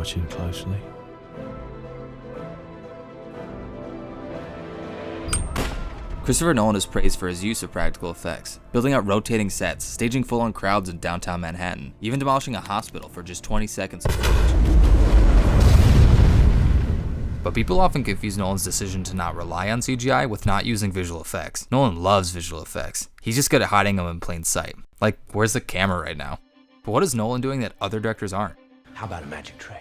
watching closely. Christopher Nolan is praised for his use of practical effects, building out rotating sets, staging full-on crowds in downtown Manhattan, even demolishing a hospital for just 20 seconds of footage. But people often confuse Nolan's decision to not rely on CGI with not using visual effects. Nolan loves visual effects. He's just good at hiding them in plain sight. Like, where's the camera right now? But what is Nolan doing that other directors aren't? How about a magic trick?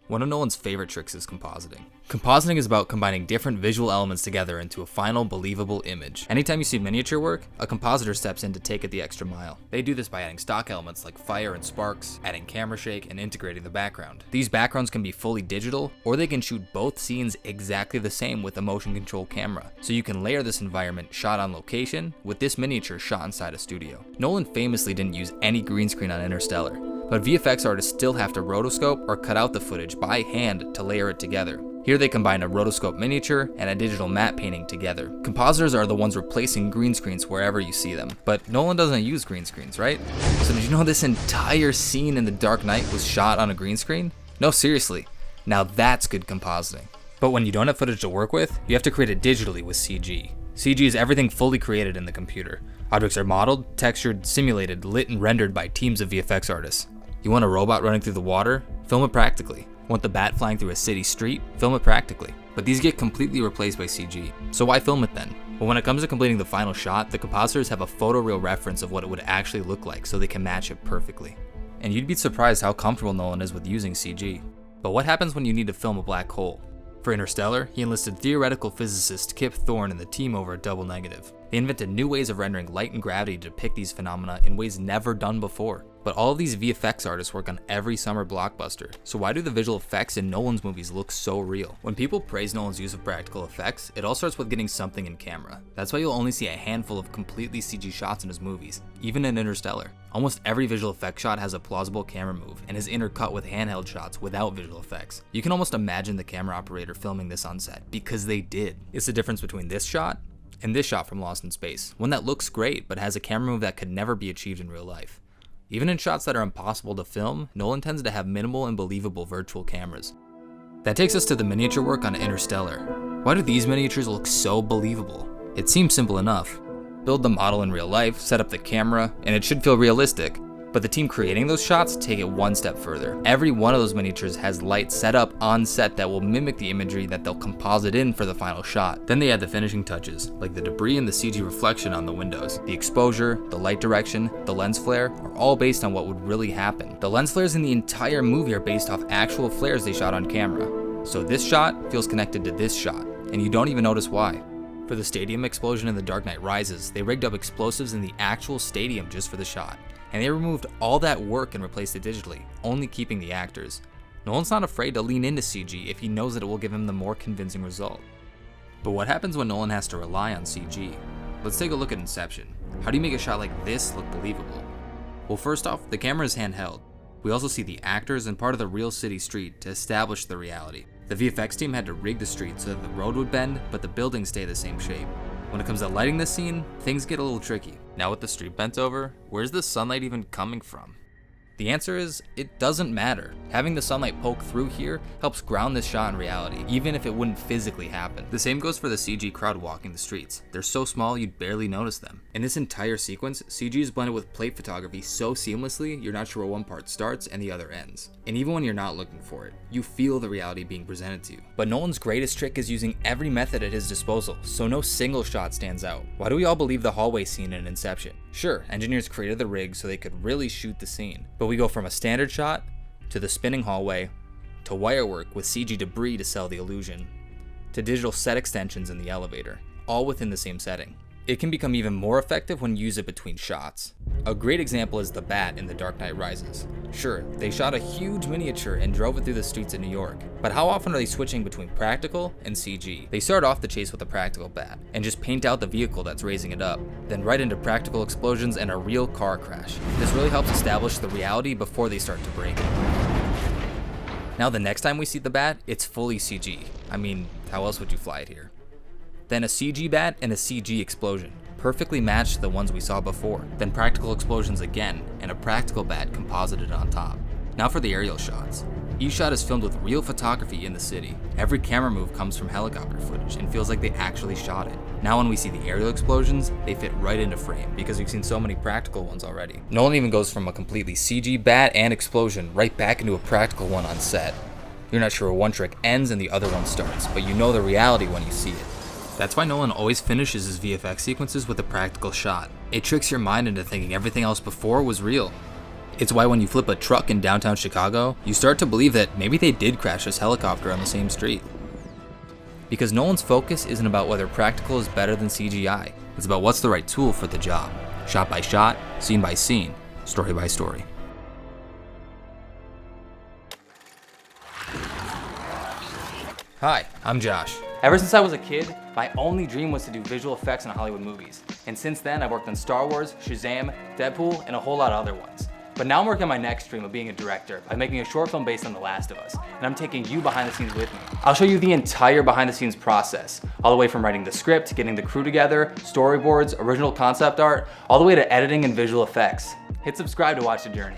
One of Nolan's favorite tricks is compositing. Compositing is about combining different visual elements together into a final, believable image. Anytime you see miniature work, a compositor steps in to take it the extra mile. They do this by adding stock elements like fire and sparks, adding camera shake, and integrating the background. These backgrounds can be fully digital, or they can shoot both scenes exactly the same with a motion control camera. So you can layer this environment shot on location with this miniature shot inside a studio. Nolan famously didn't use any green screen on Interstellar, but VFX artists still have to rotoscope or cut out the footage by hand to layer it together. Here they combine a rotoscope miniature and a digital matte painting together. Compositors are the ones replacing green screens wherever you see them, but Nolan doesn't use green screens, right? So did you know this entire scene in The Dark Knight was shot on a green screen? No, seriously. Now that's good compositing. But when you don't have footage to work with, you have to create it digitally with CG. CG is everything fully created in the computer. Objects are modeled, textured, simulated, lit, and rendered by teams of VFX artists. You want a robot running through the water? Film it practically. Want the bat flying through a city street? Film it practically. But these get completely replaced by CG. So why film it then? Well, when it comes to completing the final shot, the compositors have a photoreal reference of what it would actually look like so they can match it perfectly. And you'd be surprised how comfortable Nolan is with using CG. But what happens when you need to film a black hole? For Interstellar, he enlisted theoretical physicist Kip Thorne and the team over at Double Negative. They invented new ways of rendering light and gravity to depict these phenomena in ways never done before. But all of these VFX artists work on every summer blockbuster, so why do the visual effects in Nolan's movies look so real? When people praise Nolan's use of practical effects, it all starts with getting something in camera. That's why you'll only see a handful of completely CG shots in his movies, even in Interstellar. Almost every visual effect shot has a plausible camera move and is intercut with handheld shots without visual effects. You can almost imagine the camera operator filming this on set, because they did. It's the difference between this shot and this shot from Lost in Space, one that looks great but has a camera move that could never be achieved in real life. Even in shots that are impossible to film, Nolan tends to have minimal and believable virtual cameras. That takes us to the miniature work on Interstellar. Why do these miniatures look so believable? It seems simple enough. Build the model in real life, set up the camera, and it should feel realistic. But the team creating those shots take it one step further. Every one of those miniatures has light set up on set that will mimic the imagery that they'll composite in for the final shot. Then they add the finishing touches, like the debris and the CG reflection on the windows. The exposure, the light direction, the lens flare are all based on what would really happen. The lens flares in the entire movie are based off actual flares they shot on camera. So this shot feels connected to this shot, and you don't even notice why. For the stadium explosion in The Dark Knight Rises, they rigged up explosives in the actual stadium just for the shot. And they removed all that work and replaced it digitally, only keeping the actors. Nolan's not afraid to lean into CG if he knows that it will give him the more convincing result. But what happens when Nolan has to rely on CG? Let's take a look at Inception. How do you make a shot like this look believable? Well, first off, the camera is handheld. We also see the actors and part of the real city street to establish the reality. The VFX team had to rig the street so that the road would bend, but the buildings stay the same shape. When it comes to lighting this scene, things get a little tricky. Now with the street bent over, where's the sunlight even coming from? The answer is, it doesn't matter. Having the sunlight poke through here helps ground this shot in reality, even if it wouldn't physically happen. The same goes for the CG crowd walking the streets. They're so small you'd barely notice them. In this entire sequence, CG is blended with plate photography so seamlessly you're not sure where one part starts and the other ends. And even when you're not looking for it, you feel the reality being presented to you. But Nolan's greatest trick is using every method at his disposal, so no single shot stands out. Why do we all believe the hallway scene in Inception? Sure, engineers created the rig so they could really shoot the scene, but we go from a standard shot to the spinning hallway, to wire work with CG debris to sell the illusion, to digital set extensions in the elevator, all within the same setting. It can become even more effective when you use it between shots. A great example is the bat in The Dark Knight Rises. Sure, they shot a huge miniature and drove it through the streets of New York, but how often are they switching between practical and CG? They start off the chase with a practical bat, and just paint out the vehicle that's raising it up, then right into practical explosions and a real car crash. This really helps establish the reality before they start to break it. Now the next time we see the bat, it's fully CG. I mean, how else would you fly it here? Then a CG bat and a CG explosion, perfectly matched to the ones we saw before. Then practical explosions again, and a practical bat composited on top. Now for the aerial shots. Each shot is filmed with real photography in the city. Every camera move comes from helicopter footage and feels like they actually shot it. Now when we see the aerial explosions, they fit right into frame because we've seen so many practical ones already. Nolan even goes from a completely CG bat and explosion right back into a practical one on set. You're not sure where one trick ends and the other one starts, but you know the reality when you see it. That's why Nolan always finishes his VFX sequences with a practical shot. It tricks your mind into thinking everything else before was real. It's why when you flip a truck in downtown Chicago, you start to believe that maybe they did crash this helicopter on the same street. Because Nolan's focus isn't about whether practical is better than CGI. It's about what's the right tool for the job. Shot by shot, scene by scene, story by story. Hi, I'm Josh. Ever since I was a kid, my only dream was to do visual effects in Hollywood movies. And since then, I've worked on Star Wars, Shazam, Deadpool, and a whole lot of other ones. But now I'm working on my next dream of being a director by making a short film based on The Last of Us, and I'm taking you behind the scenes with me. I'll show you the entire behind the scenes process, all the way from writing the script, getting the crew together, storyboards, original concept art, all the way to editing and visual effects. Hit subscribe to watch the journey.